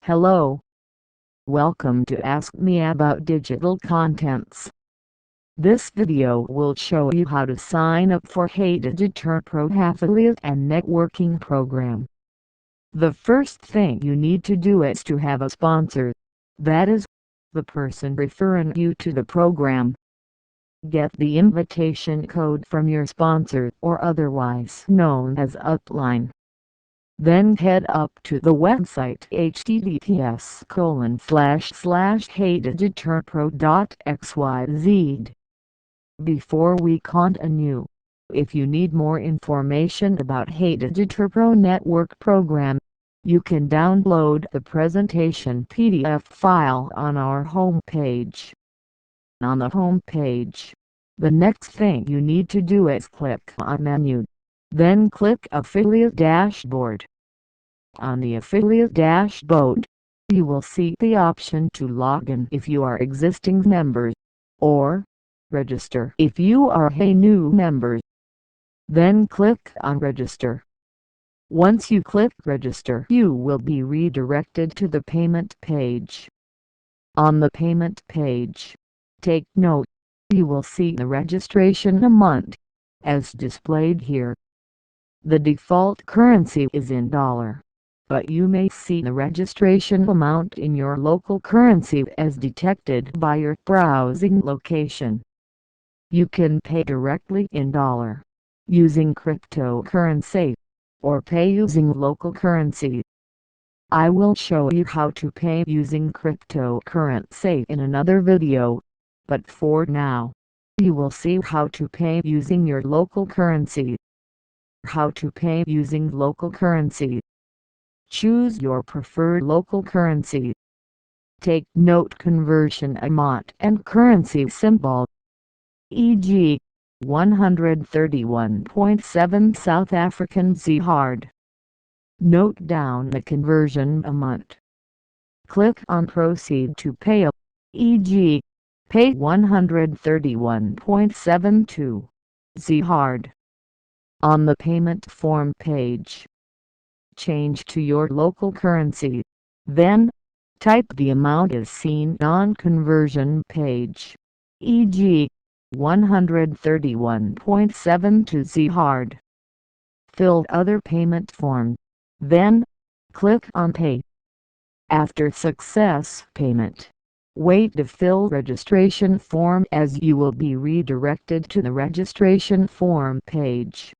Hello. Welcome to Ask Me About Digital Contents. This video will show you how to sign up for Adigitalpro affiliate and networking program. The first thing you need to do is to have a sponsor, that is, the person referring you to the program. Get the invitation code from your sponsor, or otherwise known as upline. Then head up to the website https://adigitalpro.xyz. Before we continue, if you need more information about Adigitalpro Network Program, you can download the presentation PDF file on our home page. On the home page, the next thing you need to do is click on Menu, then click Affiliate Dashboard. On the Affiliate Dashboard, you will see the option to log in if you are existing members, or register if you are a new member. Then click on Register. Once you click Register, you will be redirected to the payment page. On the payment page, take note, you will see the registration amount, as displayed here. The default currency is in dollar, but you may see the registration amount in your local currency as detected by your browsing location. You can pay directly in dollar, using cryptocurrency, or pay using local currency. I will show you how to pay using cryptocurrency in another video, but for now, you will see how to pay using your local currency. How to pay using local currency. Choose your preferred local currency. Take note conversion amount and currency symbol, e.g., 131.7 South African ZAR. Note down the conversion amount. Click on Proceed to pay, e.g., pay 131.72 ZAR. On the payment form page, change to your local currency, then type the amount as seen on conversion page, e.g., 131.72 ZAR. Fill other payment form, then click on Pay. After success payment, wait to fill registration form as you will be redirected to the registration form page.